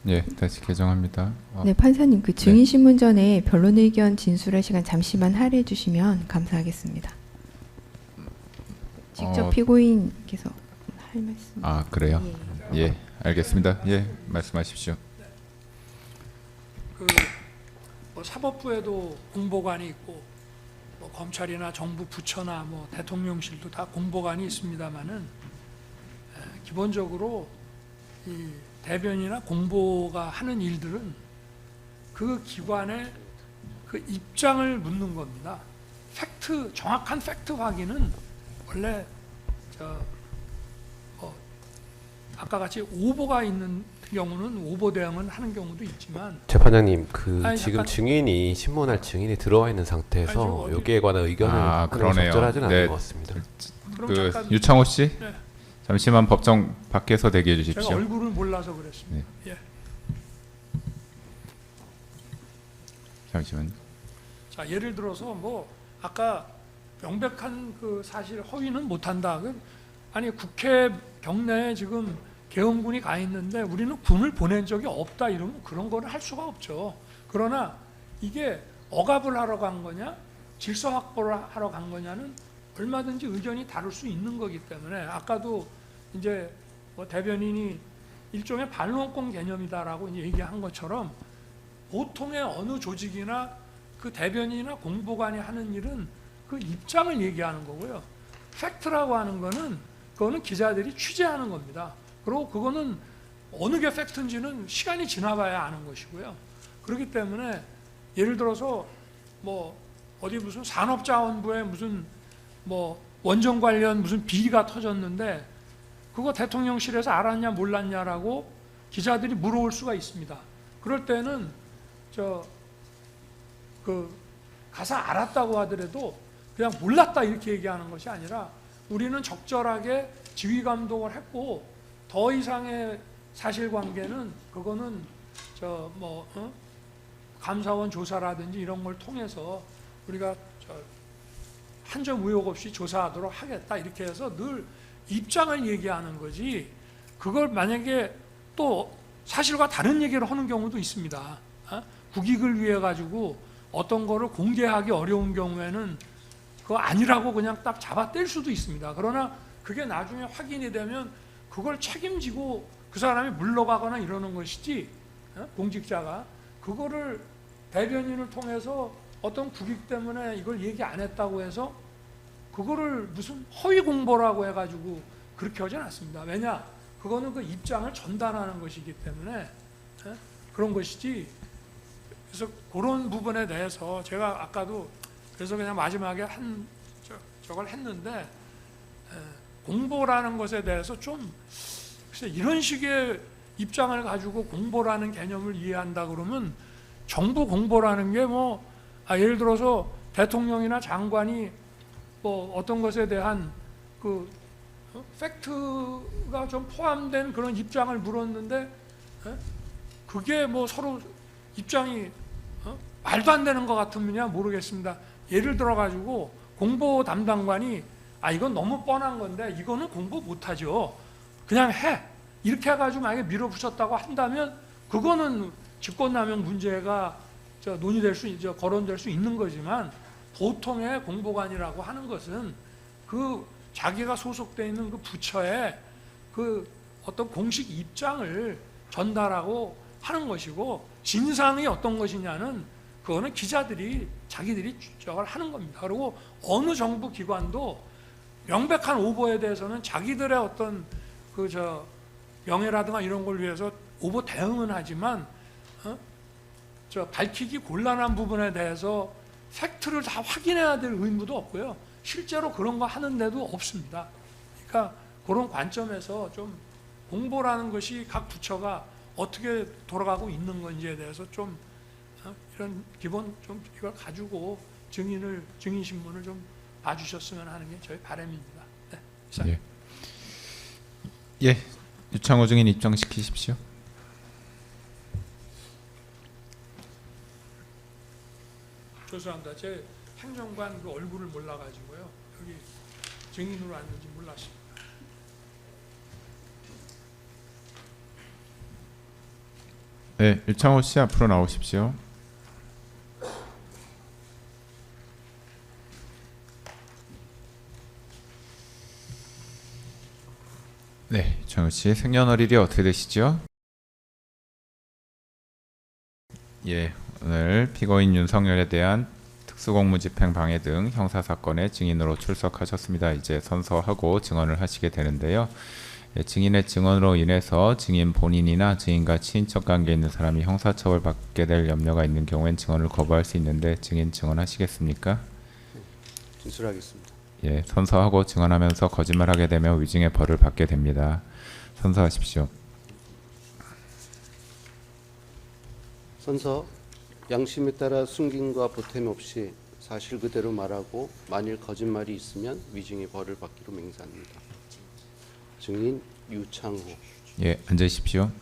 예, 다시 개정합니다. 네, 판사님 그 증인 신문 전에 변론 의견 진술할 시간 잠시만 할애해 주시면 감사하겠습니다. 직접 피고인께서 할 말씀. 아, 그래요? 예, 알겠습니다. 예, 말씀하십시오. 뭐 사법부에도 공보관이 있고 뭐 검찰이나 정부 부처나 뭐 대통령실도 다 공보관이 있습니다만은 기본적으로 이 대변이나 공보가 하는 일들은 그 기관의 그 입장을 묻는 겁니다. 정확한 팩트 확인은 원래 아까 같이 오보가 있는 경우는 오보 대응은 하는 경우도 있지만 재판장님, 아니, 지금 잠깐. 증인이 신문할 증인이 들어와 있는 상태에서 아니, 여기에 관한 의견을 하는 게 그러네요. 적절하지는 네. 않은 것 같습니다. 그럼 그 잠깐 유창호 씨, 네. 잠시만 법정 밖에서 대기해 제가 주십시오. 얼굴을 몰라서 그랬습니다. 예. 잠시만. 자, 예를 들어서 뭐 아까 명백한 그 사실 허위는 못한다. 아니 국회 경내에 지금 계엄군이 가 있는데 우리는 군을 보낸 적이 없다 이러면 그런 거는 할 수가 없죠. 그러나 이게 억압을 하러 간 거냐, 질서 확보를 하러 간 거냐는 얼마든지 의견이 다를 수 있는 거기 때문에 아까도 이제 뭐 대변인이 일종의 반론권 개념이다라고 이제 얘기한 것처럼 보통의 어느 조직이나 그 대변인이나 공보관이 하는 일은 그 입장을 얘기하는 거고요. 팩트라고 하는 거는 그거는 기자들이 취재하는 겁니다. 그리고 그거는 어느 게 팩트인지는 시간이 지나봐야 아는 것이고요. 그렇기 때문에 예를 들어서 뭐 어디 무슨 산업자원부에 무슨 뭐 원전 관련 무슨 비리가 터졌는데 그거 대통령실에서 알았냐 몰랐냐라고 기자들이 물어올 수가 있습니다. 그럴 때는 가서 알았다고 하더라도 그냥 몰랐다 이렇게 얘기하는 것이 아니라 우리는 적절하게 지휘 감독을 했고 더 이상의 사실관계는 그거는 감사원 조사라든지 이런 걸 통해서 우리가 한 점 의혹 없이 조사하도록 하겠다 이렇게 해서 늘 입장을 얘기하는 거지 그걸 만약에 또 사실과 다른 얘기를 하는 경우도 있습니다. 국익을 위해 가지고 어떤 거를 공개하기 어려운 경우에는 그거 아니라고 그냥 딱 잡아뗄 수도 있습니다. 그러나 그게 나중에 확인이 되면 그걸 책임지고 그 사람이 물러가거나 이러는 것이지 공직자가 그거를 대변인을 통해서 어떤 국익 때문에 이걸 얘기 안 했다고 해서 그거를 무슨 허위 공보라고 해가지고 그렇게 하진 않습니다. 왜냐? 그거는 그 입장을 전달하는 것이기 때문에 그런 것이지. 그래서 그런 부분에 대해서 제가 아까도 그래서 그냥 마지막에 저걸 했는데 공보라는 것에 대해서 좀 이런 식의 입장을 가지고 공보라는 개념을 이해한다 그러면 정부 공보라는 게 뭐 예를 들어서 대통령이나 장관이 뭐 어떤 것에 대한 그 팩트가 좀 포함된 그런 입장을 물었는데 그게 뭐 서로 입장이 말도 안 되는 것 같으면야 모르겠습니다. 예를 들어 가지고 공보 담당관이 이건 너무 뻔한 건데 이거는 공보 못하죠. 그냥 해. 이렇게 해가지고 만약에 밀어붙였다고 한다면 그거는 직권남용 문제가 논의될 수, 거론될 수 있는 거지만 보통의 공보관이라고 하는 것은 그 자기가 소속되어 있는 그 부처의 그 어떤 공식 입장을 전달하고 하는 것이고 진상이 어떤 것이냐는 그거는 기자들이 자기들이 저걸 하는 겁니다. 그리고 어느 정부 기관도 명백한 오보에 대해서는 자기들의 어떤 명예라든가 이런 걸 위해서 오보 대응은 하지만 밝히기 곤란한 부분에 대해서 팩트를 다 확인해야 될 의무도 없고요. 실제로 그런 거 하는데도 없습니다. 그러니까 그런 관점에서 좀 공보라는 것이 각 부처가 어떻게 돌아가고 있는 건지에 대해서 좀 이런 기본 좀 이걸 가지고 증인 신문을 좀 봐주셨으면 하는 게 저희 바람입니다. 네, 예. 예, 유창호 증인 입장시키십시오. 죄송합니다. 제 행정관 그 얼굴을 몰라가지고요. 여기 증인으로 왔는지 몰랐습니다. 네, 일창호 씨 앞으로 나오십시오. 네, 일창호 씨 생년월일이 어떻게 되시죠? 예, 오늘 피고인 윤석열에 대한 특수공무집행 방해 등 형사사건의 증인으로 출석하셨습니다. 이제 선서하고 증언을 하시게 되는데요. 예, 증인의 증언으로 인해서 증인 본인이나 증인과 친인척 관계에 있는 사람이 형사처벌받게 될 염려가 있는 경우엔 증언을 거부할 수 있는데 증인 증언하시겠습니까? 진술하겠습니다. 예, 선서하고 증언하면서 거짓말하게 되면 위증의 벌을 받게 됩니다. 선서하십시오. 선서, 양심에 따라 숨김과 보탬 없이 사실 그대로 말하고 만일 거짓말이 있으면 위증의 벌을 받기로 맹세합니다. 증인 유창호. 예, 앉으십시오.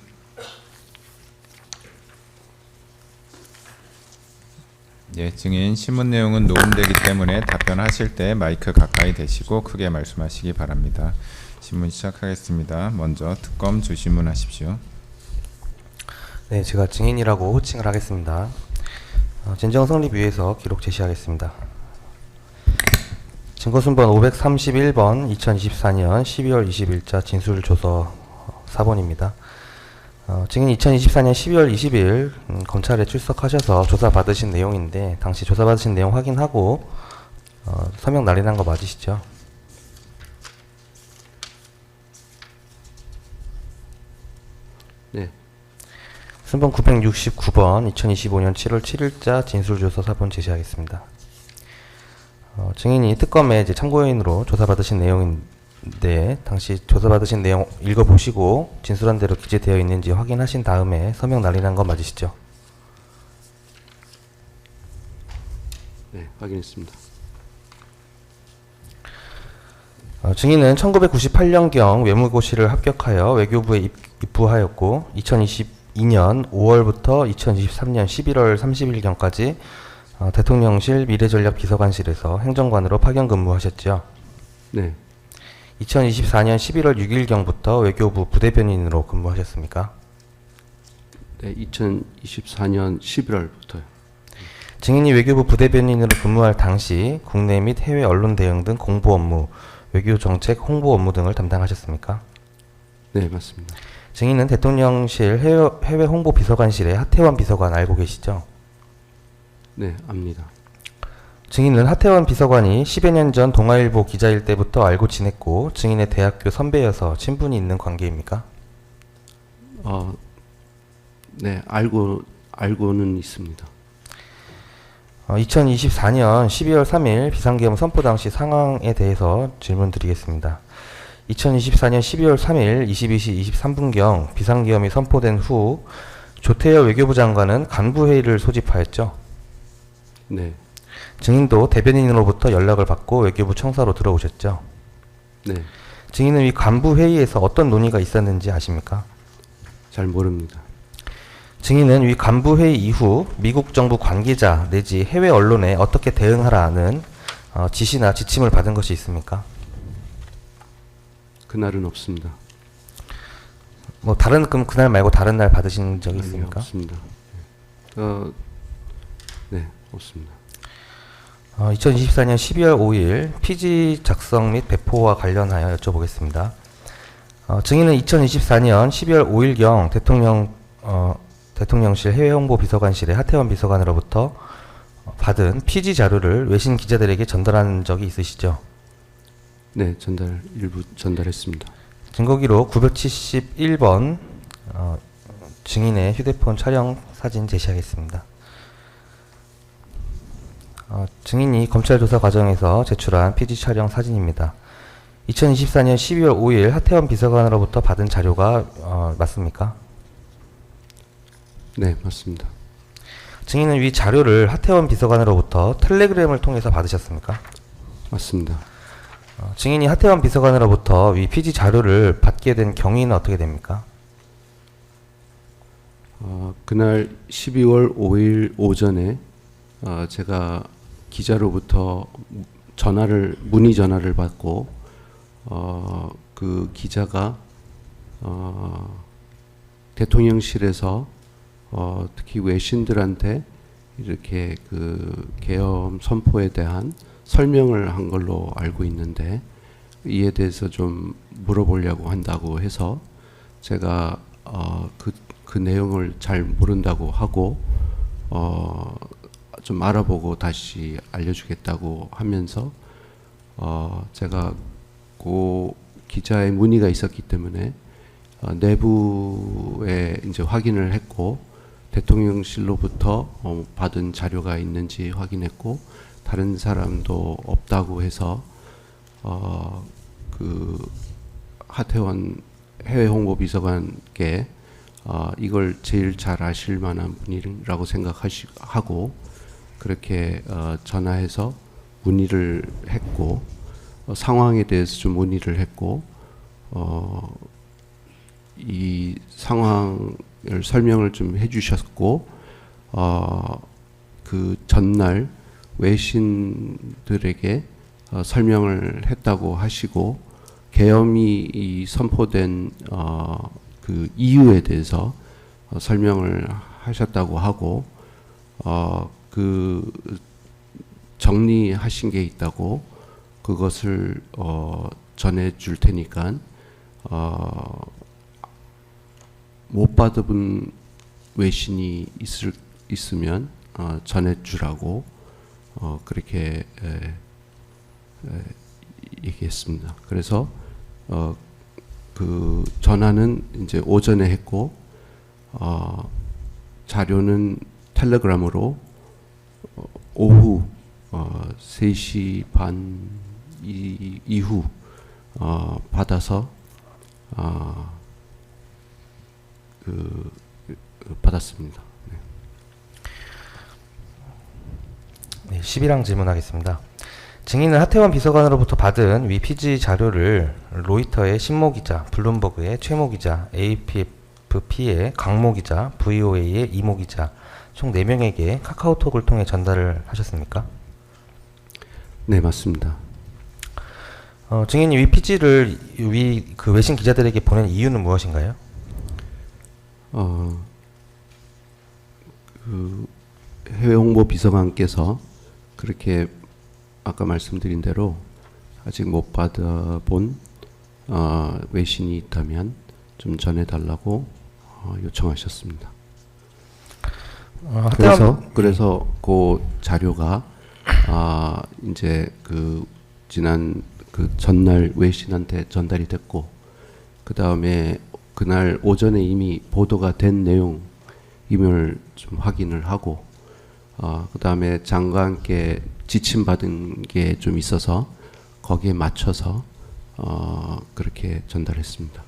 예, 증인 신문 내용은 녹음되기 때문에 답변하실 때 마이크 가까이 대시고 크게 말씀하시기 바랍니다. 신문 시작하겠습니다. 먼저 특검 주신문 하십시오. 네, 제가 증인이라고 호칭을 하겠습니다. 진정 성립 위해서 기록 제시하겠습니다. 증거순번 531번 2024년 12월 20일자 진술조서 4번입니다. 증인 2024년 12월 20일 검찰에 출석하셔서 조사받으신 내용인데 당시 조사받으신 내용 확인하고 서명 날인한 거 맞으시죠? 네, 순번 969번 2025년 7월 7일자 진술조서 4번 제시하겠습니다. 증인이 특검에 이제 참고인으로 조사받으신 내용인데 당시 조사받으신 내용 읽어보시고 진술한 대로 기재되어 있는지 확인하신 다음에 서명 날인한 거 맞으시죠? 네, 확인했습니다. 증인은 1998년경 외무고시를 합격하여 외교부에 입부하였고 2022년 5월부터 2023년 11월 30일경까지 대통령실 미래전략비서관실에서 행정관으로 파견 근무하셨죠. 네, 2024년 11월 6일경부터 외교부 부대변인으로 근무하셨습니까? 네, 2024년 11월부터요. 증인이 외교부 부대변인으로 근무할 당시 국내 및 해외 언론 대응 등 공보 업무, 외교정책 홍보 업무 등을 담당하셨습니까? 네, 맞습니다. 증인은 대통령실 해외 홍보 비서관실의 하태원 비서관 알고 계시죠? 네, 압니다. 증인은 하태원 비서관이 10여 년 전 동아일보 기자일 때부터 알고 지냈고 증인의 대학교 선배여서 친분이 있는 관계입니까? 네, 알고는 있습니다. 2024년 12월 3일 비상계엄 선포 당시 상황에 대해서 질문 드리겠습니다. 2024년 12월 3일 22시 23분경 비상계엄이 선포된 후 조태열 외교부 장관은 간부회의를 소집하였죠. 네, 증인도 대변인으로부터 연락을 받고 외교부 청사로 들어오셨죠. 네, 증인은 이 간부회의에서 어떤 논의가 있었는지 아십니까? 잘 모릅니다. 증인은 위 간부회의 이후 미국 정부 관계자 내지 해외 언론에 어떻게 대응하라는 지시나 지침을 받은 것이 있습니까? 그날은 없습니다. 뭐 그럼 그날 말고 다른 날 받으신 적이 아니요, 있습니까? 없습니다. 네, 없습니다. 2024년 12월 5일 피지 작성 및 배포와 관련하여 여쭤보겠습니다. 증인은 2024년 12월 5일경 대통령실 해외홍보비서관실의 하태원 비서관으로부터 받은 피지 자료를 외신 기자들에게 전달한 적이 있으시죠? 네, 일부 전달했습니다. 증거기록 971번 증인의 휴대폰 촬영 사진 제시하겠습니다. 증인이 검찰 조사 과정에서 제출한 피지 촬영 사진입니다. 2024년 12월 5일 하태원 비서관으로부터 받은 자료가 맞습니까? 네, 맞습니다. 증인은 위 자료를 하태원 비서관으로부터 텔레그램을 통해서 받으셨습니까? 맞습니다. 증인이 하태원 비서관으로부터 위 피지 자료를 받게 된 경위는 어떻게 됩니까? 그날 12월 5일 오전에 제가 기자로부터 문의 전화를 받고 그 기자가 대통령실에서 특히 외신들한테 이렇게 그 계엄 선포에 대한 설명을 한 걸로 알고 있는데 이에 대해서 좀 물어보려고 한다고 해서 제가 그 내용을 잘 모른다고 하고 좀 알아보고 다시 알려주겠다고 하면서 제가 그 기자의 문의가 있었기 때문에 내부에 이제 확인을 했고 대통령실로부터 받은 자료가 있는지 확인했고 다른 사람도 없다고 해서 그 하태원 해외 홍보 비서관께 이걸 제일 잘 아실 만한 분이라고 생각하고 그렇게 전화해서 문의를 했고 상황에 대해서 좀 문의를 했고 이 상황을 설명을 좀 해주셨고 그 전날 외신들에게 설명을 했다고 하시고 계엄이 선포된 그 이유에 대해서 설명을 하셨다고 하고 그 정리하신 게 있다고 그것을 전해 줄 테니까 못 받은 외신이 있으면 전해 주라고 그렇게 얘기했습니다. 그래서 그 전화는 이제 오전에 했고 자료는 텔레그램으로 오후 3시 반 이후 받아서 받았습니다. 네, 11항 질문하겠습니다. 증인은 하태원 비서관으로부터 받은 위 피지 자료를 로이터의 신모 기자, 블룸버그의 최모 기자, AFP의 강모 기자, VOA의 이모 기자 총 4명에게 카카오톡을 통해 전달을 하셨습니까? 네, 맞습니다. 증인이 위 피지를 그 외신 기자들에게 보낸 이유는 무엇인가요? 그 해외 홍보 비서관께서 그렇게 아까 말씀드린 대로 아직 못 받아본 외신이 있다면 좀 전해달라고 요청하셨습니다. 그래서 그 자료가 이제 그 지난 그 전날 외신한테 전달이 됐고 그 다음에 그날 오전에 이미 보도가 된 내용임을 좀 확인을 하고 그 다음에 장관께 지침받은 게 좀 있어서 거기에 맞춰서 그렇게 전달했습니다.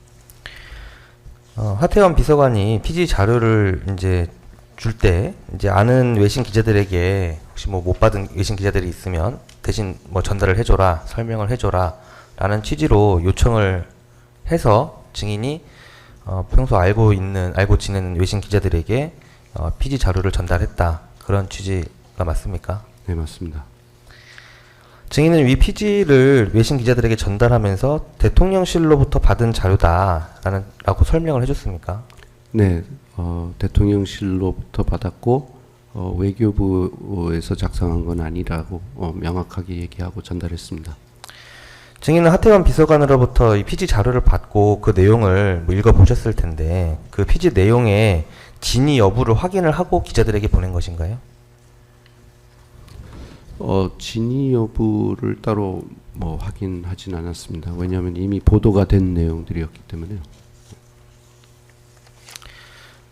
하태원 비서관이 피지 자료를 이제 줄 때 이제 아는 외신 기자들에게 혹시 뭐 못 받은 외신 기자들이 있으면 대신 뭐 전달을 해줘라, 설명을 해줘라라는 취지로 요청을 해서 증인이 평소 알고 지내는 외신 기자들에게 피지 자료를 전달했다, 그런 취지가 맞습니까? 네, 맞습니다. 증인은 위 피지를 외신 기자들에게 전달하면서 대통령실로부터 받은 자료다라고 설명을 해줬습니까? 네, 대통령실로부터 받았고 외교부에서 작성한 건 아니라고 명확하게 얘기하고 전달했습니다. 증인은 하태원 비서관으로부터 이 피지 자료를 받고 그 내용을 뭐 읽어보셨을 텐데 그 피지 내용의 진위 여부를 확인을 하고 기자들에게 보낸 것인가요? 진위 여부를 따로 뭐 확인하진 않았습니다. 왜냐하면 이미 보도가 된 내용들이었기 때문에요.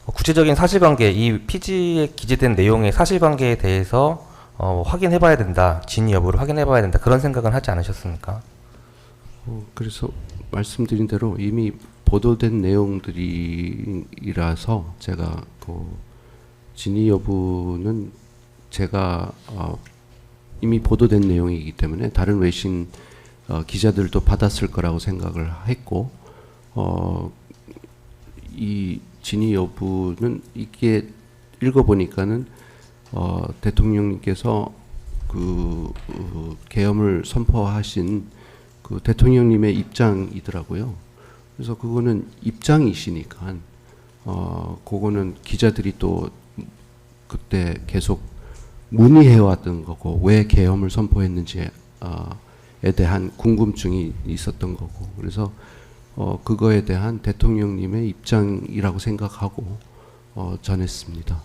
구체적인 사실관계, 이 피지에 기재된 내용의 사실관계에 대해서 확인해봐야 된다, 진위 여부를 확인해봐야 된다, 그런 생각은 하지 않으셨습니까? 그래서 말씀드린 대로 이미 보도된 내용들이라서 제가 그 진위 여부는 제가 이미 보도된 내용이기 때문에 다른 외신 기자들도 받았을 거라고 생각을 했고 이 진위 여부는 이게 읽어보니까는 대통령님께서 그 계엄을 선포하신 그 대통령님의 입장이더라고요. 그래서 그거는 입장이시니까 그거는 기자들이 또 그때 계속 문의해왔던 거고 왜 계엄을 선포했는지에 대한 궁금증이 있었던 거고 그래서 그거에 대한 대통령님의 입장이라고 생각하고 전했습니다.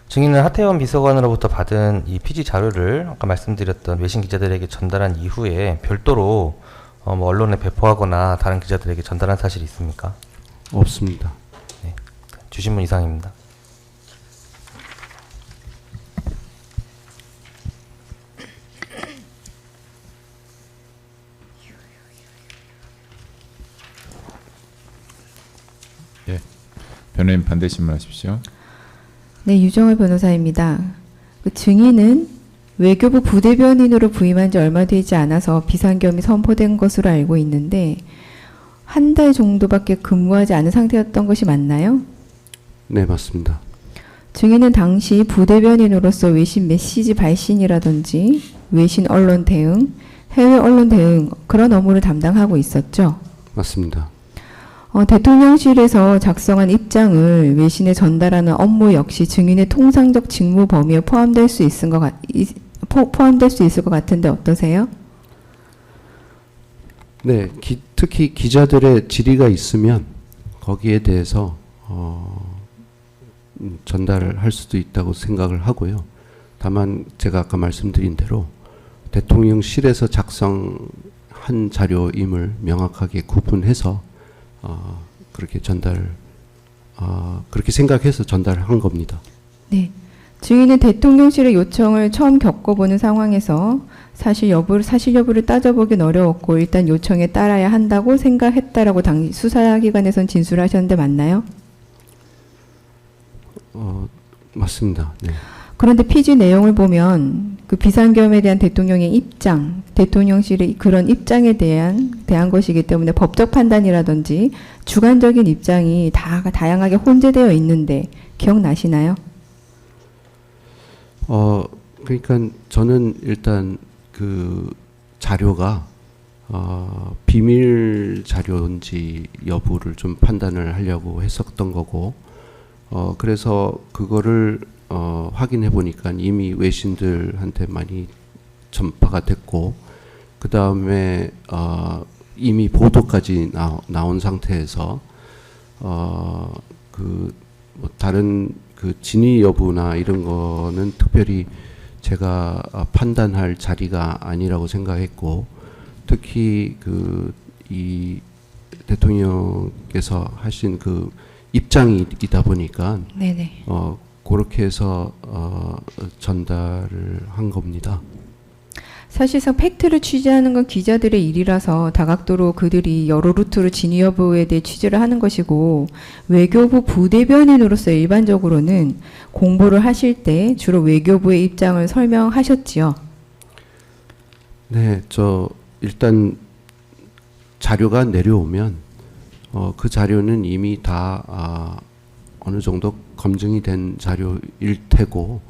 증인은 하태원 비서관으로부터 받은 이 피지 자료를 아까 말씀드렸던 외신 기자들에게 전달한 이후에 별도로 뭐 언론에 배포하거나 다른 기자들에게 전달한 사실이 있습니까? 없습니다. 네. 주신문 이상입니다. 변호인 반대 신문하십시오. 네, 유정월 변호사입니다. 그 증인은 외교부 부대변인으로 부임한 지 얼마 되지 않아서 비상계엄이 선포된 것으로 알고 있는데 한 달 정도밖에 근무하지 않은 상태였던 것이 맞나요? 네, 맞습니다. 증인은 당시 부대변인으로서 외신 메시지 발신이라든지 외신 언론 대응, 해외 언론 대응 그런 업무를 담당하고 있었죠. 맞습니다. 대통령실에서 작성한 입장을 외신에 전달하는 업무 역시 증인의 통상적 직무 범위에 포함될 수 있을 것 같은데 어떠세요? 네, 특히 기자들의 질의가 있으면 거기에 대해서 전달을 할 수도 있다고 생각을 하고요. 다만 제가 아까 말씀드린 대로 대통령실에서 작성한 자료임을 명확하게 구분해서 그렇게 그렇게 생각해서 전달한 겁니다. 네. 증인은 대통령실의 요청을 처음 겪어보는 상황에서 사실 여부를 따져보긴 어려웠고 일단 요청에 따라야 한다고 생각했다라고 당시 수사기관에선 진술하셨는데 맞나요? 맞습니다. 네. 그런데 피지 내용을 보면 그 비상계엄에 대한 대통령의 입장, 대통령실의 그런 입장에 대한 것이기 때문에 법적 판단이라든지 주관적인 입장이 다양하게 혼재되어 있는데 기억나시나요? 그러니까 저는 일단 그 자료가 비밀 자료인지 여부를 좀 판단을 하려고 했었던 거고, 그래서 그거를 확인해 보니까 이미 외신들한테 많이 전파가 됐고, 그 다음에 이미 보도까지 나온 상태에서 뭐 다른 그 진위 여부나 이런 거는 특별히 제가 판단할 자리가 아니라고 생각했고, 특히 이 대통령께서 하신 그 입장이 있다 보니까 네네. 그렇게 해서 전달을 한 겁니다. 사실상 팩트를 취재하는 건 기자들의 일이라서 다각도로 그들이 여러 루트로 진위 여부에 대해 취재를 하는 것이고, 외교부 부대변인으로서 일반적으로는 공보를 하실 때 주로 외교부의 입장을 설명하셨지요. 네, 일단 자료가 내려오면 그 자료는 이미 다 어느 정도 검증이 된 자료일 테고,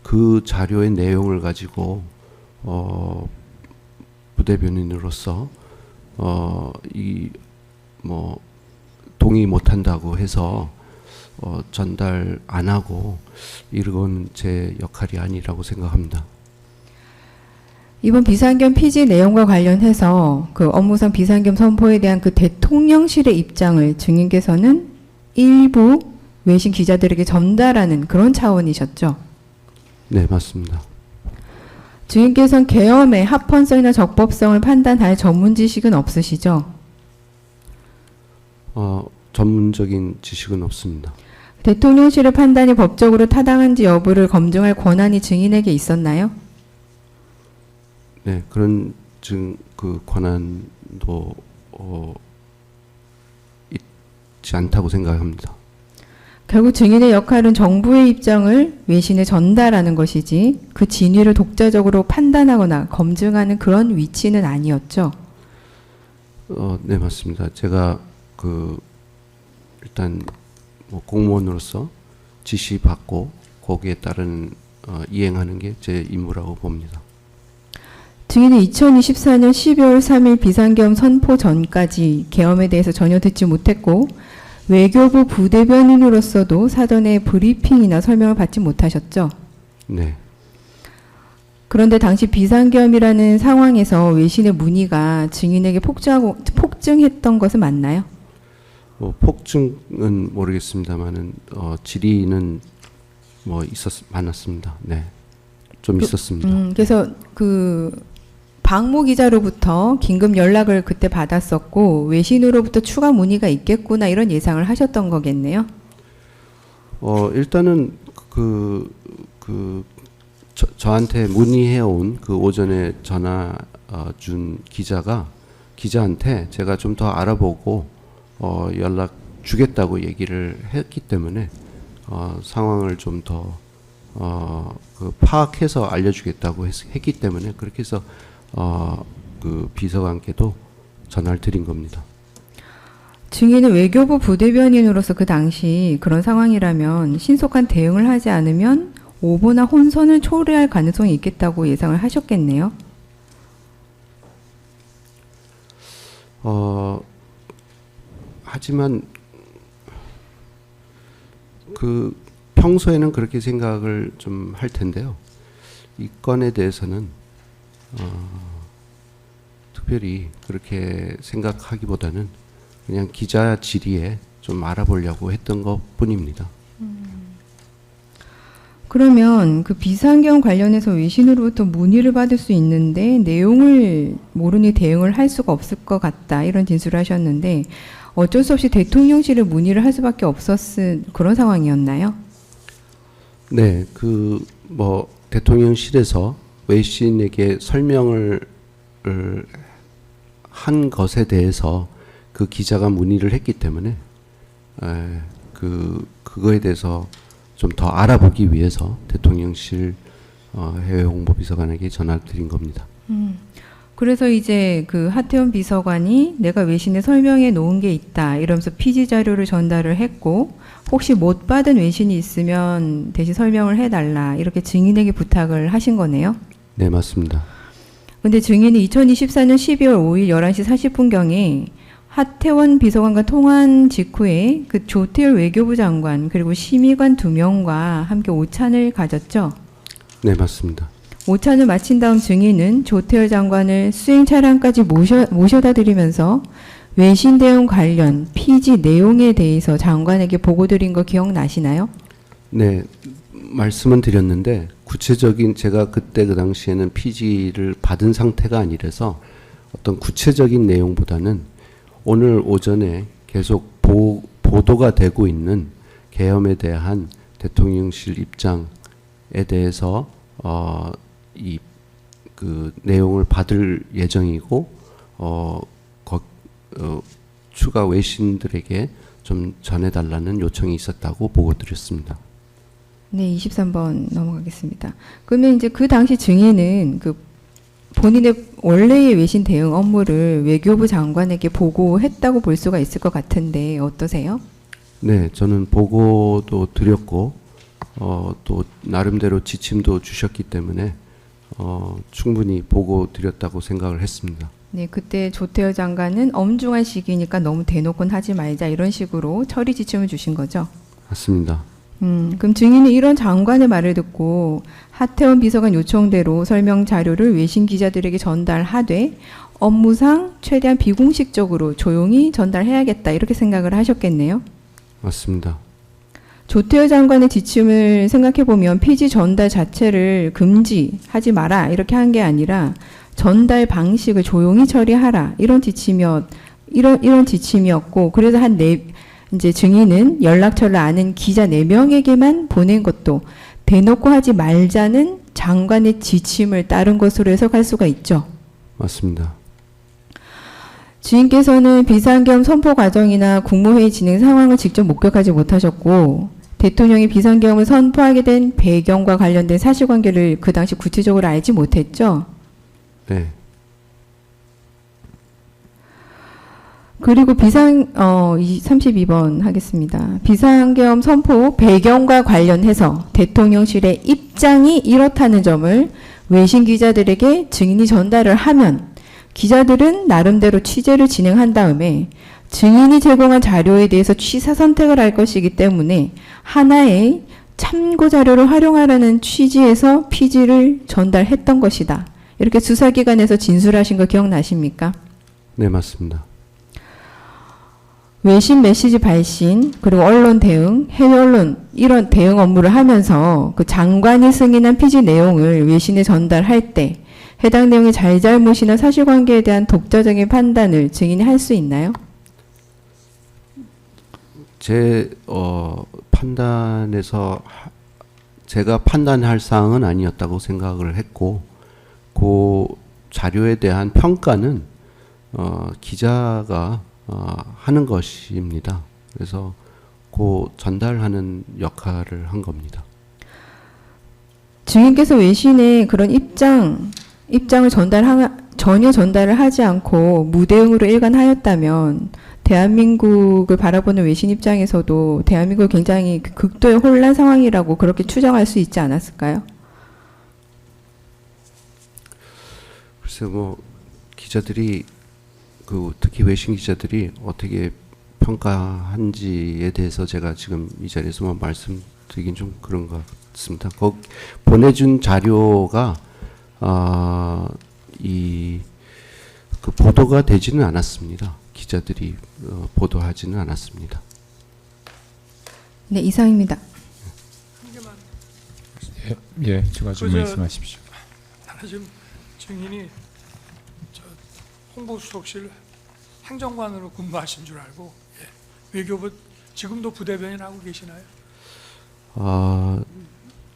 그 자료의 내용을 가지고 부대변인으로서 동의 못한다고 해서 전달 안 하고 이건 제 역할이 아니라고 생각합니다. 이번 비상계엄 피지 내용과 관련해서 그 업무상 비상계엄 선포에 대한 그 대통령실의 입장을 증인께서는 일부 외신 기자들에게 전달하는 그런 차원이셨죠? 네, 맞습니다. 증인께서는 계엄의 합헌성이나 적법성을 판단할 전문 지식은 없으시죠? 전문적인 지식은 없습니다. 대통령실의 판단이 법적으로 타당한지 여부를 검증할 권한이 증인에게 있었나요? 네, 그런 그 권한도 있지 않다고 생각합니다. 결국 증인의 역할은 정부의 입장을 외신에 전달하는 것이지 그 진위를 독자적으로 판단하거나 검증하는 그런 위치는 아니었죠. 네, 맞습니다. 제가 일단 공무원으로서 지시받고 거기에 따른 이행하는 게 제 임무라고 봅니다. 증인은 2024년 12월 3일 비상계엄 선포 전까지 계엄에 대해서 전혀 듣지 못했고 외교부 부대변인으로서도 사전에 브리핑이나 설명을 받지 못하셨죠? 네. 그런데 당시 비상계엄이라는 상황에서 외신의 문의가 증인에게 폭증했던 것은 맞나요? 뭐 폭증은 모르겠습니다만은 질의는 뭐 많았습니다. 네, 좀 있었습니다. 그래서 그 박모 기자로부터 긴급 연락을 그때 받았었고 외신으로부터 추가 문의가 있겠구나 이런 예상을 하셨던 거겠네요. 일단은 저한테 문의해온 그 오전에 전화 준 기자한테 제가 좀 더 알아보고 연락 주겠다고 얘기를 했기 때문에 상황을 좀 더 파악해서 알려주겠다고 했기 때문에 그렇게 해서 그 비서관께도 전화를 드린 겁니다. 증인은 외교부 부대변인으로서 그 당시 그런 상황이라면 신속한 대응을 하지 않으면 오보나 혼선을 초래할 가능성이 있겠다고 예상을 하셨겠네요. 하지만 그 평소에는 그렇게 생각을 좀 할 텐데요. 이 건에 대해서는 특별히 그렇게 생각하기보다는 그냥 기자 질의에 좀 알아보려고 했던 것뿐입니다. 그러면 그 비상계엄 관련해서 외신으로부터 문의를 받을 수 있는데 내용을 모르니 대응을 할 수가 없을 것 같다 이런 진술을 하셨는데 어쩔 수 없이 대통령실에 문의를 할 수밖에 없었을 그런 상황이었나요? 네, 뭐 대통령실에서 외신에게 설명을 한 것에 대해서 그 기자가 문의를 했기 때문에 그거에 대해서 좀 더 알아보기 위해서 대통령실 해외홍보비서관에게 전화를 드린 겁니다. 그래서 이제 그 하태원 비서관이 내가 외신에 설명해 놓은 게 있다 이러면서 피지 자료를 전달을 했고 혹시 못 받은 외신이 있으면 대신 설명을 해달라 이렇게 증인에게 부탁을 하신 거네요. 네, 맞습니다. 근데 증인이 2024년 12월 5일 11시 40분경에 하태원 비서관과 통화한 직후에 그 조태열 외교부 장관 그리고 심의관 2명과 함께 오찬을 가졌죠. 네, 맞습니다. 오찬을 마친 다음 증인은 조태열 장관을 수행 차량까지 모셔다 드리면서 외신 대응 관련 피지 내용에 대해서 장관에게 보고 드린 거 기억나시나요? 네, 말씀은 드렸는데 구체적인 제가 그때 그 당시에는 피지를 받은 상태가 아니라서 어떤 구체적인 내용보다는 오늘 오전에 계속 보도가 되고 있는 계엄에 대한 대통령실 입장에 대해서 그 내용을 받을 예정이고 추가 외신들에게 좀 전해달라는 요청이 있었다고 보고 드렸습니다. 네, 23번 넘어가겠습니다. 그러면 이제 그 당시 증인은 그 본인의 원래의 외신 대응 업무를 외교부 장관에게 보고했다고 볼 수가 있을 것 같은데 어떠세요? 네, 저는 보고도 드렸고 또 나름대로 지침도 주셨기 때문에 충분히 보고 드렸다고 생각을 했습니다. 네, 그때 조태열 장관은 엄중한 시기니까 너무 대놓고는 하지 말자 이런 식으로 처리 지침을 주신 거죠? 맞습니다. 그럼 증인은 이런 장관의 말을 듣고 하태원 비서관 요청대로 설명 자료를 외신 기자들에게 전달하되 업무상 최대한 비공식적으로 조용히 전달해야겠다 이렇게 생각을 하셨겠네요. 맞습니다. 조태열 장관의 지침을 생각해보면 피지 전달 자체를 금지하지 마라 이렇게 한 게 아니라 전달 방식을 조용히 처리하라 이런 지침이었고 그래서 이제 증인은 연락처를 아는 기자 4명에게만 보낸 것도 대놓고 하지 말자는 장관의 지침을 따른 것으로 해석할 수가 있죠. 맞습니다. 주인께서는 비상계엄 선포 과정이나 국무회의 진행 상황을 직접 목격하지 못하셨고 대통령이 비상계엄을 선포하게 된 배경과 관련된 사실관계를 그 당시 구체적으로 알지 못했죠. 네. 그리고 32번 하겠습니다. 비상계엄 선포 배경과 관련해서 대통령실의 입장이 이렇다는 점을 외신 기자들에게 증인이 전달을 하면 기자들은 나름대로 취재를 진행한 다음에 증인이 제공한 자료에 대해서 취사 선택을 할 것이기 때문에 하나의 참고 자료를 활용하라는 취지에서 피지를 전달했던 것이다. 이렇게 수사기관에서 진술하신 거 기억나십니까? 네, 맞습니다. 외신 메시지 발신, 그리고 언론 대응, 해외 언론 이런 대응 업무를 하면서 그 장관이 승인한 피지 내용을 외신에 전달할 때 해당 내용의 잘잘못이나 사실관계에 대한 독자적인 판단을 증인이 할 수 있나요? 제 판단에서 제가 판단할 사항은 아니었다고 생각을 했고, 그 자료에 대한 평가는 기자가 하는 것입니다. 그래서 그 전달하는 역할을 한 겁니다. 증인께서 외신에 그런 입장을 전혀 전달을 하지 않고 무대응으로 일관하였다면 대한민국을 바라보는 외신 입장에서도 대한민국이 굉장히 극도의 혼란 상황이라고 그렇게 추정할 수 있지 않았을까요? 글쎄 뭐 기자들이 특히 외신 기자들이 어떻게 평가한지에 대해서 제가 지금 이 자리에서 말씀드리긴 좀 그런 것 같습니다. 보내준 자료가 보도가 되지는 않았습니다. 기자들이 보도하지는 않았습니다. 네, 이상입니다. 예, 추가 질문 말씀하십시오. 나는 지금 증인이 홍보수석실 행정관으로 근무하신 줄 알고 외교부 지금도 부대변인 하고 계시나요?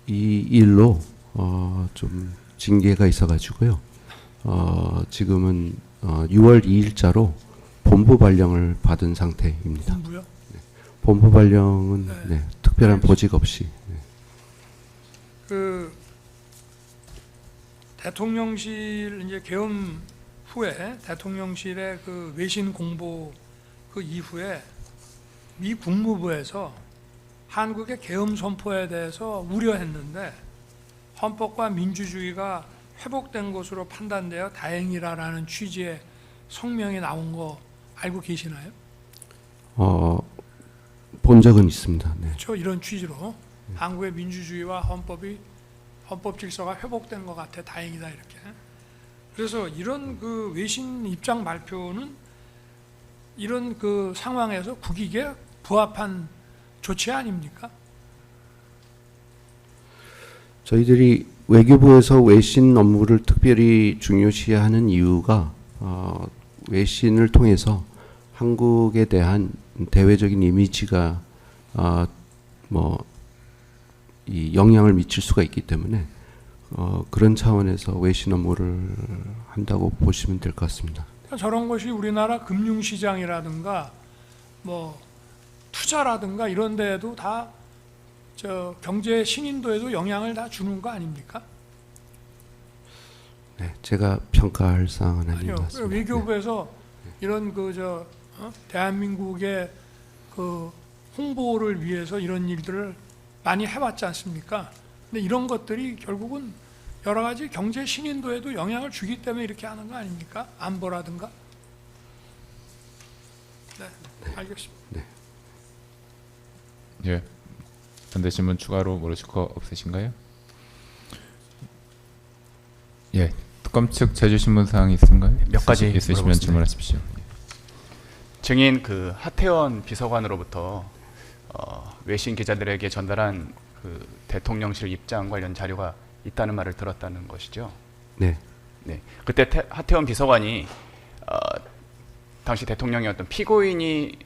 이 일로 좀 징계가 있어가지고요. 지금은 6월 2일자로 본부 발령을 받은 상태입니다. 본부요? 네. 본부 발령은 특별한 보직 없이. 그 대통령실 이제 계엄 후에 대통령실의 그 외신 공보 그 이후에 미 국무부에서 한국의 계엄 선포에 대해서 우려했는데 헌법과 민주주의가 회복된 것으로 판단되어 다행이라라는 취지의 성명이 나온 거 알고 계시나요? 본 적은 있습니다. 네. 그렇죠. 이런 취지로 한국의 민주주의와 헌법 질서가 회복된 것 같아 다행이다 이렇게. 그래서 이런 그 외신 입장 발표는 이런 그 상황에서 국익에 부합한 조치 아닙니까? 저희들이 외교부에서 외신 업무를 특별히 중요시하는 이유가 외신을 통해서 한국에 대한 대외적인 이미지가 이 영향을 미칠 수가 있기 때문에 그런 차원에서 외신 업무를 한다고 보시면 될 것 같습니다. 저런 것이 우리나라 금융시장이라든가 뭐 투자라든가 이런 데에도 다 경제 신인도에도 영향을 다 주는 거 아닙니까? 네, 제가 평가할 사항은 아닌 아니요. 것 같습니다. 외교부에서 이런 대한민국의 그 홍보를 위해서 이런 일들을 많이 해왔지 않습니까? 근데 이런 것들이 결국은 여러 가지 경제 신인도에도 영향을 주기 때문에 이렇게 하는 거 아닙니까? 안보라든가. 네, 알겠습니다. 네. 예. 반대 질문 추가로 물으실 거 없으신가요? 예. 특검 측 제주신문 사항이 있으신가요? 몇 가지 있으시면 물어보겠습니다. 질문하십시오. 증인 그 하태원 비서관으로부터 외신 기자들에게 전달한 그 대통령실 입장 관련 자료가 있다는 말을 들었다는 것이죠. 네. 네. 그때 하태원 비서관이 당시 대통령의 어떤 피고인이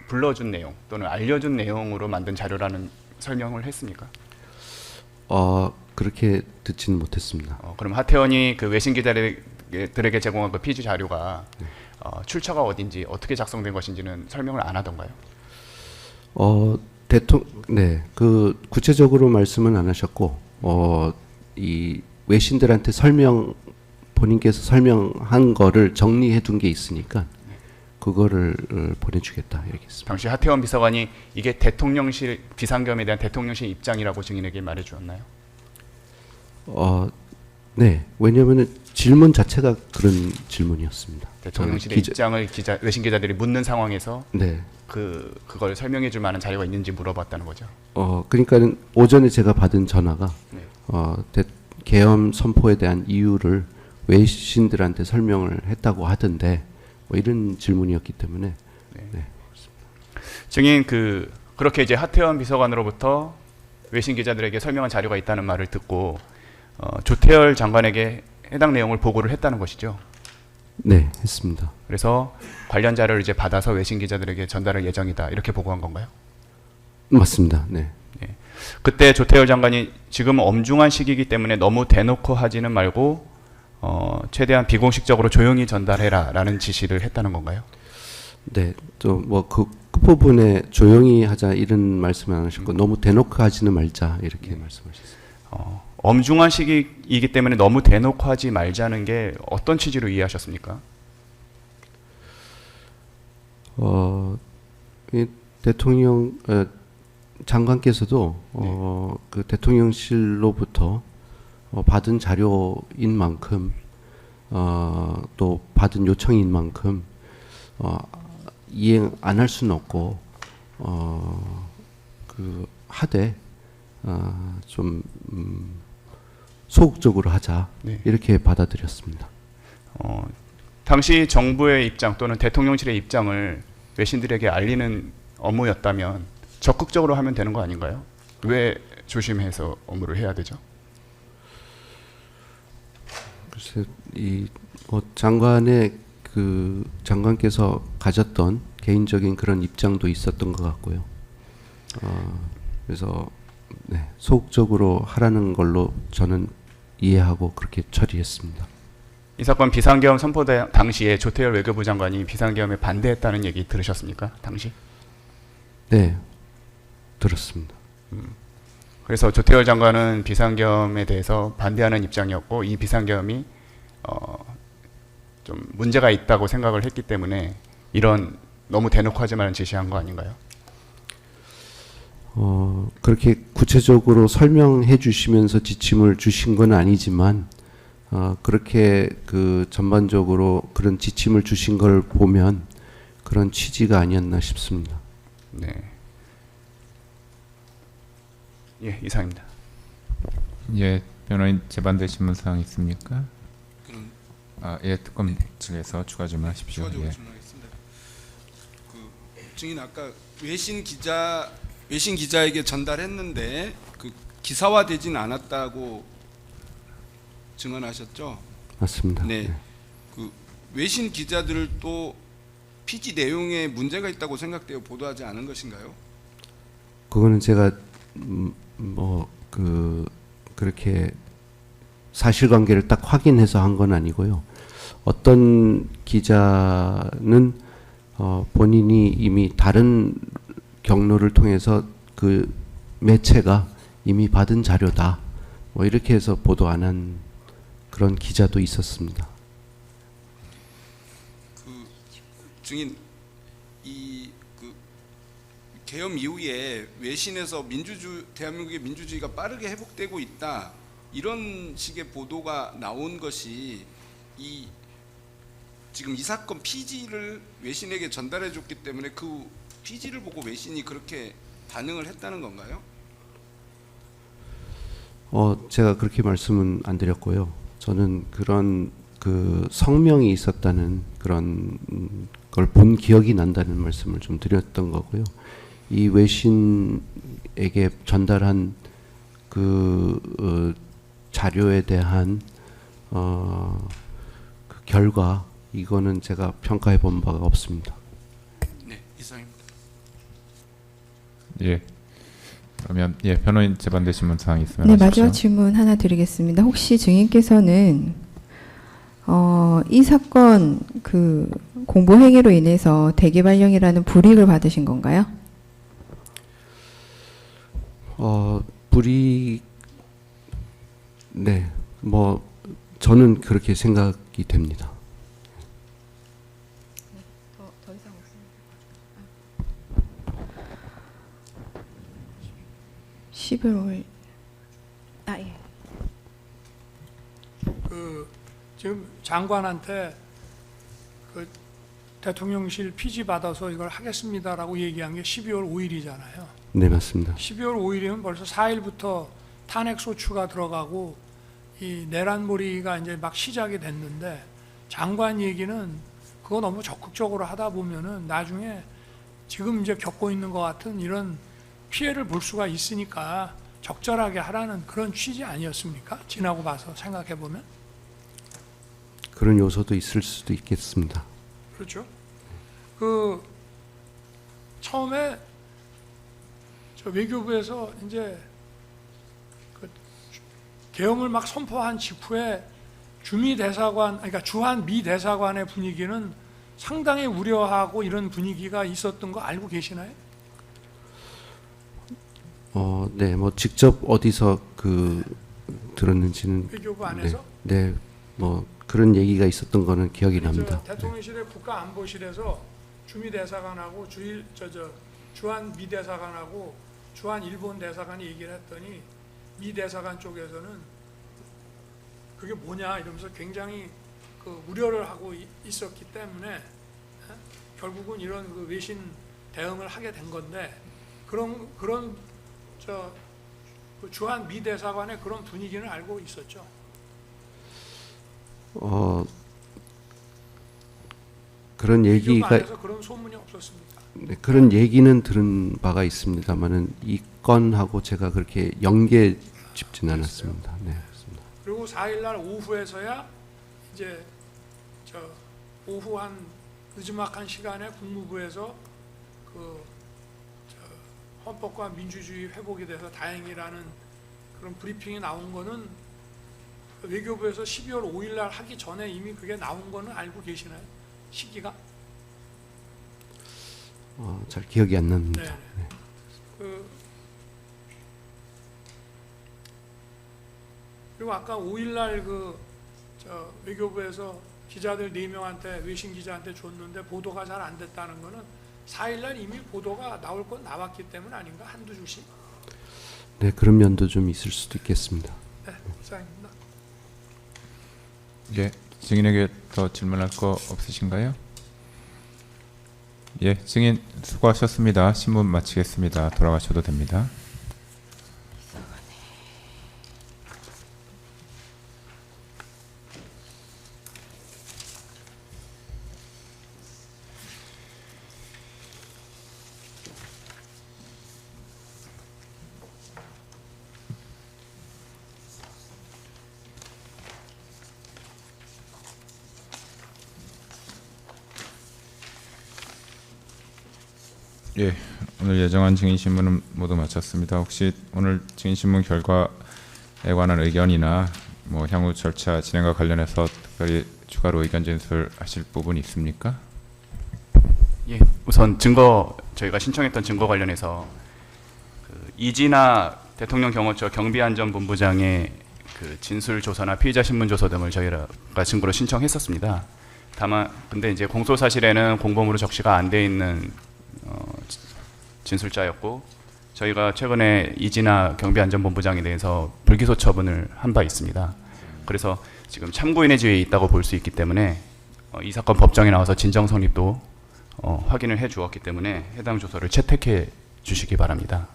불러준 내용 또는 알려준 내용으로 만든 자료라는 설명을 했습니까? 그렇게 듣지는 못했습니다. 그럼 하태원이 그 외신 기자들에게 제공한 그 피지 자료가 출처가 어딘지 어떻게 작성된 것인지는 설명을 안 하던가요? 네, 그 구체적으로 말씀은 안 하셨고, 이 외신들한테 본인께서 설명한 거를 정리해 둔 게 있으니까 그거를 보내주겠다 이렇게 했습니다. 당시 하태원 비서관이 이게 대통령실 비상겸에 대한 대통령실 입장이라고 증인에게 말해주었나요? 네, 왜냐하면 질문 자체가 그런 질문이었습니다. 대통령실의 기자- 입장을 외신 기자들이 묻는 상황에서 네. 그걸 설명해 줄 만한 자료가 있는지 물어봤다는 거죠. 그러니까는 오전에 제가 받은 전화가 네. 계엄 선포에 대한 이유를 외신들한테 설명을 했다고 하던데 뭐 이런 질문이었기 때문에 증인 그렇게 이제 하태원 비서관으로부터 외신 기자들에게 설명한 자료가 있다는 말을 듣고 조태열 장관에게 해당 내용을 보고를 했다는 것이죠. 네, 했습니다. 그래서 관련 자료를 이제 받아서 외신 기자들에게 전달할 예정이다 이렇게 보고한 건가요? 맞습니다. 네. 그때 조태열 장관이 지금 엄중한 시기이기 때문에 너무 대놓고 하지는 말고 최대한 비공식적으로 조용히 전달해라라는 지시를 했다는 건가요? 네, 좀 뭐 그 끝부분에 조용히 하자 이런 말씀은 안 하셨고 너무 대놓고 하지는 말자 이렇게 말씀하셨습니다. 엄중한 시기이기 때문에 너무 대놓고 하지 말자는 게 어떤 취지로 이해하셨습니까? 이 대통령 장관께서도 그 대통령실로부터 받은 자료인 만큼 또 받은 요청인 만큼 이행 안 할 수는 없고 하되 좀 소극적으로 하자 네. 이렇게 받아들였습니다. 당시 정부의 입장 또는 대통령실의 입장을 외신들에게 알리는 업무였다면 적극적으로 하면 되는 거 아닌가요? 왜 조심해서 업무를 해야 되죠? 글쎄, 장관의 장관께서 가졌던 개인적인 그런 입장도 있었던 것 같고요. 그래서 네, 소극적으로 하라는 걸로 저는 이해하고 그렇게 처리했습니다. 이 사건 비상계엄 선포 당시에 조태열 외교부 장관이 비상계엄에 반대했다는 얘기 들으셨습니까? 당시? 네, 들었습니다. 그래서 조태열 장관은 비상계엄에 대해서 반대하는 입장이었고 이 비상계엄이 좀 문제가 있다고 생각을 했기 때문에 이런 너무 대놓고 하지 말라는 지시한 거 아닌가요? 그렇게 구체적으로 설명해 주시면서 지침을 주신 건 아니지만 그렇게 전반적으로 그런 지침을 주신 걸 보면 그런 취지가 아니었나 싶습니다. 네. 예, 이상입니다. 예, 변호인 재반대 신문사항 있습니까? 예, 특검 측에서 추가 질문하십시오. 추가적으로 예. 질문하겠습니다. 증인 아까 외신 기자에게 전달했는데 기사화되진 않았다고 증언하셨죠? 맞습니다. 네. 외신 기자들도 피지 내용에 문제가 있다고 생각되어 보도하지 않은 것인가요? 그거는 제가 그렇게 사실관계를 딱 확인해서 한 건 아니고요. 어떤 기자는 본인이 이미 다른 경로를 통해서 그 매체가 이미 받은 자료다. 뭐 이렇게 해서 보도 안 한 그런 기자도 있었습니다. 증인 계엄 이후에 외신에서 대한민국의 민주주의가 빠르게 회복되고 있다 이런 식의 보도가 나온 것이 지금 이 사건 피지를 외신에게 전달해줬기 때문에 그 피지를 보고 외신이 그렇게 반응을 했다는 건가요? 제가 그렇게 말씀은 안 드렸고요. 저는 그런 성명이 있었다는 그런 걸 본 기억이 난다는 말씀을 좀 드렸던 거고요. 이 외신에게 전달한 자료에 대한 결과 이거는 제가 평가해 본 바가 없습니다. 네, 이상입니다. 예. 그러면 예, 변호인 재반대 신문사항 있으면 네, 하십시오. 마지막 질문 하나 드리겠습니다. 혹시 증인께서는 이 사건 공보 행위로 인해서 대기발령이라는 불이익을 받으신 건가요? 불이익, 네, 뭐 저는 그렇게 생각이 됩니다. 더 이상 없습니다. 11월 예. 지금 장관한테 그 대통령실 피지 받아서 이걸 하겠습니다라고 얘기한 게 12월 5일이잖아요. 네, 맞습니다. 12월 5일이면 벌써 4일부터 탄핵 소추가 들어가고 이 내란몰이가 이제 막 시작이 됐는데 장관 얘기는 그거 너무 적극적으로 하다 보면은 나중에 지금 이제 겪고 있는 것 같은 이런 피해를 볼 수가 있으니까 적절하게 하라는 그런 취지 아니었습니까? 지나고 봐서 생각해 보면. 그런 요소도 있을 수도 있겠습니다. 그렇죠. 그 처음에 저 외교부에서 이제 그 계엄을 막 선포한 직후에 주미 대사관, 그러니까 주한 미 대사관의 분위기는 상당히 우려하고 이런 분위기가 있었던 거 알고 계시나요? 네, 뭐 직접 어디서 그 들었는지는 외교부 안에서? 네, 뭐 그런 얘기가 있었던 거는 기억이 납니다. 대통령실의 국가안보실에서 주미 대사관하고 주한 미 대사관하고 주한 일본 대사관이 얘기를 했더니 미 대사관 쪽에서는 그게 뭐냐 이러면서 굉장히 그 우려를 하고 있었기 때문에 결국은 이런 그 외신 대응을 하게 된 건데 그런 그 주한 미 대사관의 그런 분위기는 알고 있었죠. 그런 얘기가 안에서 그런 소문이 없었습니까? 네, 그런 얘기는 들은 바가 있습니다만은 이 건하고 제가 그렇게 연계 짚진 않았습니다. 네, 그렇습니다. 그리고 4일날 오후에서야 이제 오후 한 늦지막한 시간에 국무부에서 헌법과 민주주의 회복에 대해서 다행이라는 그런 브리핑이 나온 거는 외교부에서 12월 5일날 하기 전에 이미 그게 나온 거는 알고 계시나요? 시기가? 잘 기억이 안 납니다. 네. 그리고 아까 5일날 외교부에서 기자들 4명한테 외신 기자한테 줬는데 보도가 잘 안 됐다는 거는 4일날 이미 보도가 나올 건 나왔기 때문 아닌가? 한두 줄씩? 네, 그런 면도 좀 있을 수도 있겠습니다. 네, 이상입니다. 예, 증인에게 더 질문할 거 없으신가요? 예, 증인 수고하셨습니다. 신문 마치겠습니다. 돌아가셔도 됩니다. 예, 오늘 예정한 증인신문은 모두 마쳤습니다. 혹시 오늘 증인신문 결과에 관한 의견이나 뭐 향후 절차 진행과 관련해서 특별히 추가로 의견 진술하실 부분이 있습니까? 예, 우선 저희가 신청했던 증거 관련해서 이진아 대통령 경호처 경비안전본부장의 진술 조서나 피의자 신문 조서 등을 저희가 증거로 신청했었습니다. 다만 근데 이제 공소 사실에는 공범으로 적시가 안 돼 있는 진술자였고 저희가 최근에 이진아 경비안전본부장에 대해서 불기소 처분을 한 바 있습니다. 그래서 지금 참고인의 지위에 있다고 볼 수 있기 때문에 이 사건 법정에 나와서 진정 성립도 확인을 해 주었기 때문에 해당 조서를 채택해 주시기 바랍니다.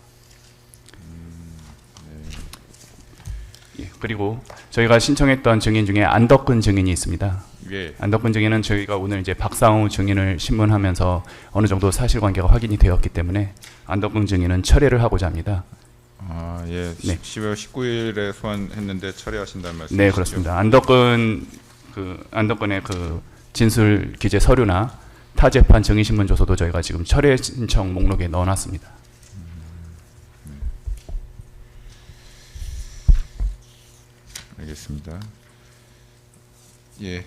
예, 그리고 저희가 신청했던 증인 중에 안덕근 증인이 있습니다. 예. 안덕근 증인은 저희가 오늘 이제 박상우 증인을 신문하면서 어느 정도 사실관계가 확인이 되었기 때문에 안덕근 증인은 철회를 하고자 합니다. 아, 예. 네. 12월 19일에 소환했는데 철회하신다는 말씀이시죠? 네, 그렇습니다. 안덕근의 진술 기재 서류나 타 재판 증인 신문 조서도 저희가 지금 철회 신청 목록에 넣어놨습니다. 알겠습니다. 예,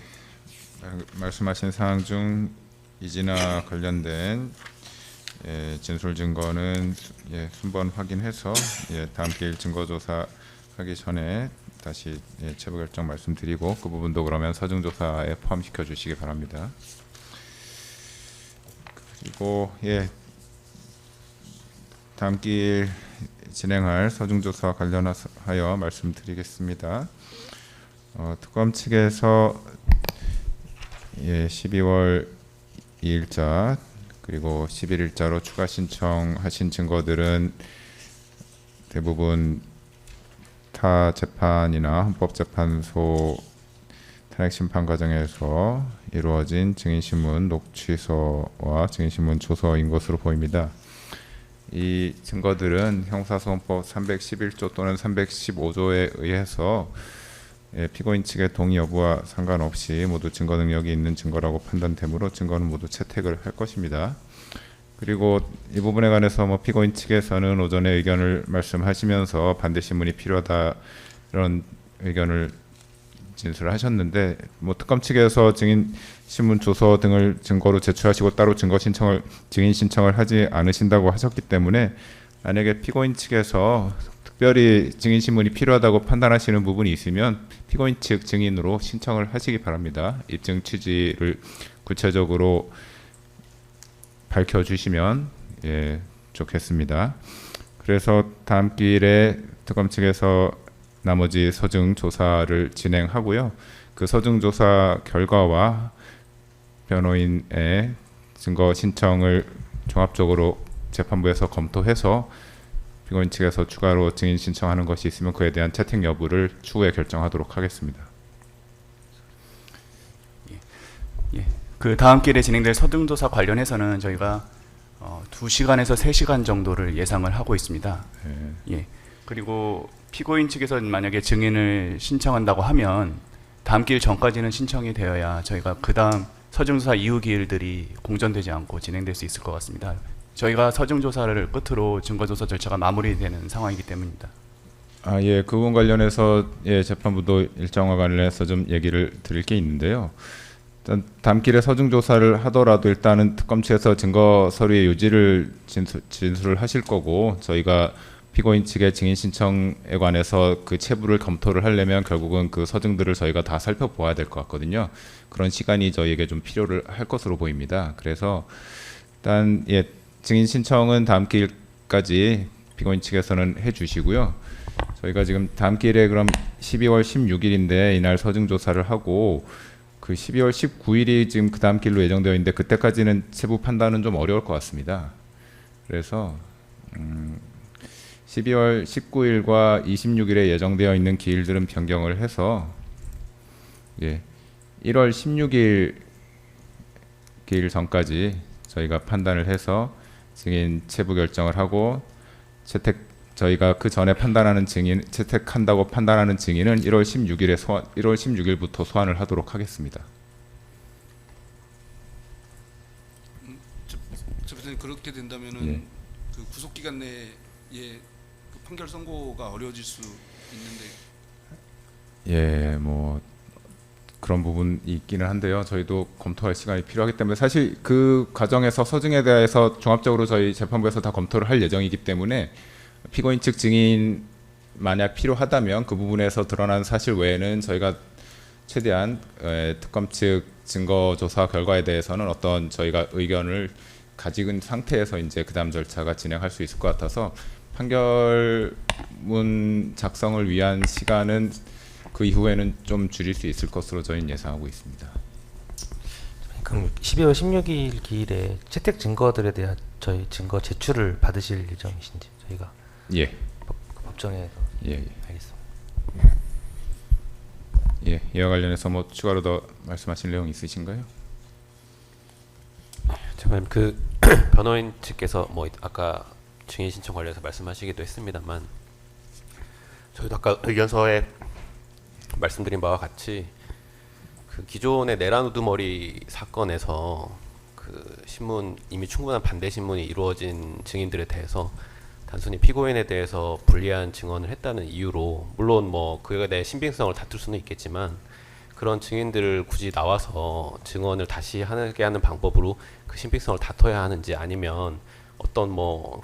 말씀하신 사항 중 이진아 관련된 진술 증거는 순번 확인해서 다음 기일 증거 조사하기 전에 다시 체부 결정 말씀드리고 그 부분도 그러면 서중 조사에 포함시켜 주시기 바랍니다. 그리고 다음 기일 진행할 서중 조사와 관련하여 말씀드리겠습니다. 특검 측에서 12월 2일자 그리고 11일자로 추가 신청하신 증거들은 대부분 타 재판이나 헌법재판소 탄핵심판 과정에서 이루어진 증인신문 녹취서와 증인신문 조서인 것으로 보입니다. 이 증거들은 형사소송법 311조 또는 315조에 의해서 피고인 측의 동의 여부와 상관없이 모두 증거 능력이 있는 증거라고 판단되므로 증거는 모두 채택을 할 것입니다. 그리고 이 부분에 관해서 피고인 측에서는 오전에 의견을 말씀하시면서 반대 신문이 필요하다 이런 의견을 진술을 하셨는데 특검 측에서 증인 신문 조서 등을 증거로 제출하시고 따로 증인 신청을 하지 않으신다고 하셨기 때문에 만약에 피고인 측에서 특별히 증인 신문이 필요하다고 판단하시는 부분이 있으면 피고인 측 증인으로 신청을 하시기 바랍니다. 입증 취지를 구체적으로 밝혀주시면 좋겠습니다. 그래서 다음 기일에 특검 측에서 나머지 서증 조사를 진행하고요. 그 서증 조사 결과와 변호인의 증거 신청을 종합적으로 재판부에서 검토해서 피고인 측에서 추가로 증인 신청하는 것이 있으면 그에 대한 채택 여부를 추후에 결정하도록 하겠습니다. 그 다음 기일에 진행될 서등 조사 관련해서는 저희가 2시간에서 3시간 정도를 예상을 하고 있습니다. 그리고 피고인 측에서 만약에 증인을 신청한다고 하면 다음 기일 전까지는 신청이 되어야 저희가 그 다음 서증조사 이후 기일들이 공전되지 않고 진행될 수 있을 것 같습니다. 저희가 서증조사를 끝으로 증거조사 절차가 마무리되는 상황이기 때문입니다. 그 부분 관련해서 재판부도 일정과 관련해서 좀 얘기를 드릴 게 있는데요. 일단 다음 기일에 서증 조사를 하더라도 일단은 특검 측에서 증거 서류의 유지를 진술을 하실 거고 저희가 피고인 측의 증인 신청에 관해서 그 체부를 검토를 하려면 결국은 그 서증들을 저희가 다 살펴보아야 될 것 같거든요. 그런 시간이 저희에게 좀 필요를 할 것으로 보입니다. 그래서 일단 증인 신청은 다음 기일까지 피고인 측에서는 해주시고요. 저희가 지금 다음 기일에 그럼 12월 16일인데 이날 서증 조사를 하고 그 12월 19일이 지금 그 다음 기일로 예정되어 있는데 그때까지는 체부 판단은 좀 어려울 것 같습니다. 그래서 12월 19일과 26일에 예정되어 있는 기일들은 변경을 해서 1월 16일 기일 전까지 저희가 판단을 해서 증인 체부 결정을 하고 저희가 그 전에 판단하는 증인 채택한다고 판단하는 증인은 1월 16일부터 소환을 하도록 하겠습니다. 그렇게 된다면은 그 구속 기간 내에 그 판결 선고가 어려워질 수 있는데. 그런 부분이 있기는 한데요. 저희도 검토할 시간이 필요하기 때문에 사실 그 과정에서 서증에 대해서 종합적으로 저희 재판부에서 다 검토를 할 예정이기 때문에 피고인 측 증인 만약 필요하다면 그 부분에서 드러난 사실 외에는 저희가 최대한 특검 측 증거 조사 결과에 대해서는 어떤 저희가 의견을 가진 상태에서 이제 그다음 절차가 진행할 수 있을 것 같아서 판결문 작성을 위한 시간은 그 이후에는 좀 줄일 수 있을 것으로 저희는 예상하고 있습니다. 그럼 12월 16일 기일에 채택 증거들에 대한 저희 증거 제출을 받으실 예정이신지 저희가 법정에서 알겠습니다. 이와 관련해서 추가로 더 말씀하실 내용 있으신가요? 정말 그 변호인 측께서 아까 증인 신청 관련해서 말씀하시기도 했습니다만 저희도 아까 의견서에 말씀드린 바와 같이 그 기존의 내란 우두머리 사건에서 그 신문 이미 충분한 반대 신문이 이루어진 증인들에 대해서 단순히 피고인에 대해서 불리한 증언을 했다는 이유로 물론 그에 대해 신빙성을 다툴 수는 있겠지만 그런 증인들을 굳이 나와서 증언을 다시 하게 하는 방법으로 그 신빙성을 다퉈야 하는지 아니면 어떤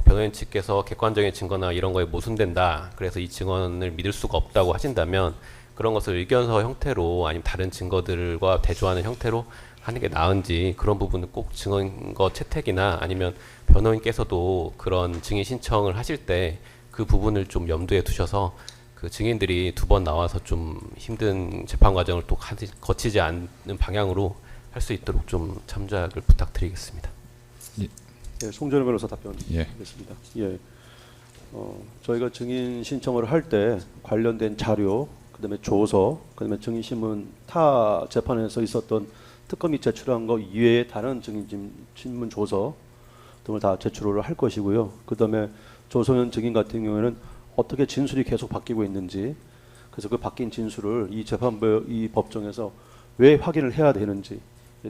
변호인 측께서 객관적인 증거나 이런 거에 모순된다 그래서 이 증언을 믿을 수가 없다고 하신다면 그런 것을 의견서 형태로 아니면 다른 증거들과 대조하는 형태로 하는 게 나은지 그런 부분은 꼭 증거 채택이나 아니면 변호인께서도 그런 증인 신청을 하실 때 그 부분을 좀 염두에 두셔서 그 그 증인들이 두 번 나와서 좀 힘든 재판 과정을 또 거치지 않는 방향으로 할 수 있도록 좀 참작을 부탁드리겠습니다. 예, 송전호 변호사 답변드리겠습니다. 예, 저희가 증인 신청을 할 때 관련된 자료, 그다음에 조서, 그다음에 증인 신문 타 재판에서 있었던 특검이 제출한 거 이외에 다른 증인 신문 조서 등을 다 제출을 할 것이고요. 그다음에 조성현 증인 같은 경우에는 어떻게 진술이 계속 바뀌고 있는지, 그래서 그 바뀐 진술을 이 재판부 이 법정에서 왜 확인을 해야 되는지에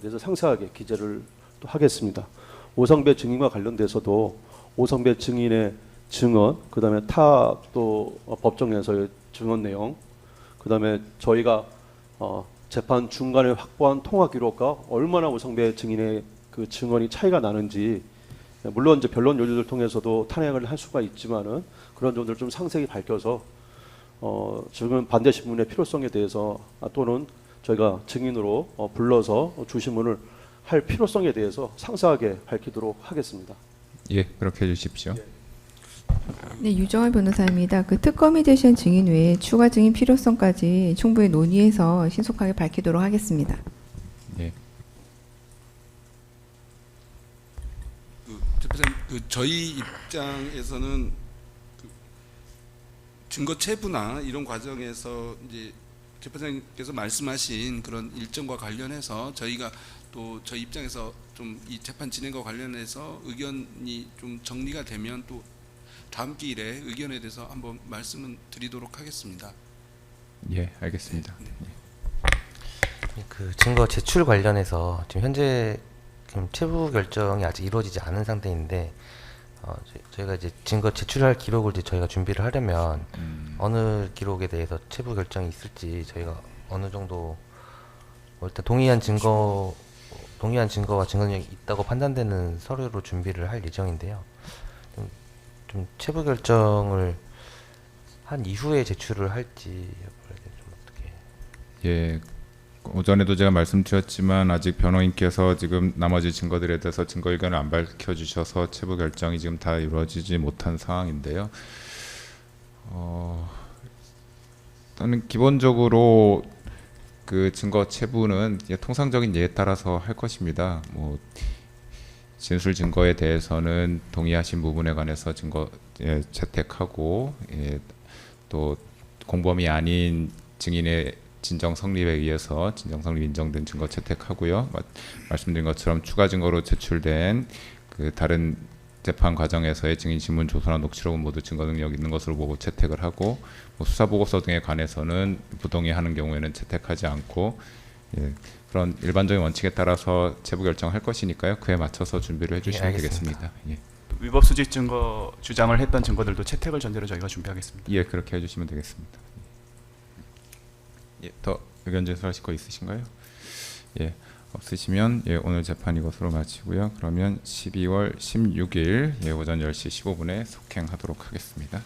대해서 상세하게 기재를 또 하겠습니다. 오성배 증인과 관련돼서도 오성배 증인의 증언, 그다음에 타 또 법정에서의 증언 내용, 그다음에 저희가 재판 중간에 확보한 통화 기록과 얼마나 오성배 증인의 그 증언이 차이가 나는지, 물론 이제 변론 요지를 통해서도 탄핵을 할 수가 있지만은 그런 점들을 좀 상세히 밝혀서 지금 반대 신문의 필요성에 대해서 또는 저희가 증인으로 불러서 주신문을 할 필요성에 대해서 상세하게 밝히도록 하겠습니다. 예, 그렇게 해주십시오. 네, 유정환 변호사입니다. 그 특검이 제시한 증인 외에 추가 증인 필요성까지 충분히 논의해서 신속하게 밝히도록 하겠습니다. 예. 저희 입장에서는 그 증거 체부나 이런 과정에서 이제 재판장님께서 말씀하신 그런 일정과 관련해서 저희가 또 저희 입장에서 좀 이 재판 진행과 관련해서 의견이 좀 정리가 되면 또 다음 기일에 의견에 대해서 한번 말씀을 드리도록 하겠습니다. 예, 알겠습니다. 그 증거 제출 관련해서 지금 현재 지금 체부 결정이 아직 이루어지지 않은 상태인데 저희가 이제 증거 제출할 기록을 이제 저희가 준비를 하려면 어느 기록에 대해서 체부 결정이 있을지 저희가 어느 정도 일단 동의한 증거와 증거력이 있다고 판단되는 서류로 준비를 할 예정인데요. 좀 체부 결정을 한 이후에 제출을 할지 좀 어떻게? 예, 오전에도 제가 말씀드렸지만 아직 변호인께서 지금 나머지 증거들에 대해서 증거 의견을 안 밝혀주셔서 체부 결정이 지금 다 이루어지지 못한 상황인데요. 저는 기본적으로 그 증거 체부는 통상적인 예에 따라서 할 것입니다. 뭐 진술 증거에 대해서는 동의하신 부분에 관해서 증거 채택하고, 또 공범이 아닌 증인의 진정 성립에 의해서 진정 성립 인정된 증거 채택하고요. 말씀드린 것처럼 추가 증거로 제출된 그 다른 재판 과정에서의 증인 신문 조서나 녹취록은 모두 증거 능력 있는 것으로 보고 채택을 하고, 뭐 수사 보고서 등에 관해서는 부동의하는 경우에는 채택하지 않고, 그런 일반적인 원칙에 따라서 체부 결정할 것이니까요. 그에 맞춰서 준비를 해주시면 되겠습니다. 예. 위법 수집 증거 주장을 했던 증거들도 채택을 전제로 저희가 준비하겠습니다. 예, 그렇게 해주시면 되겠습니다. 예, 더 의견 제시하실 거 있으신가요? 예, 없으시면 오늘 재판 이것으로 마치고요. 그러면 12월 16일 오전 10시 15분에 속행하도록 하겠습니다.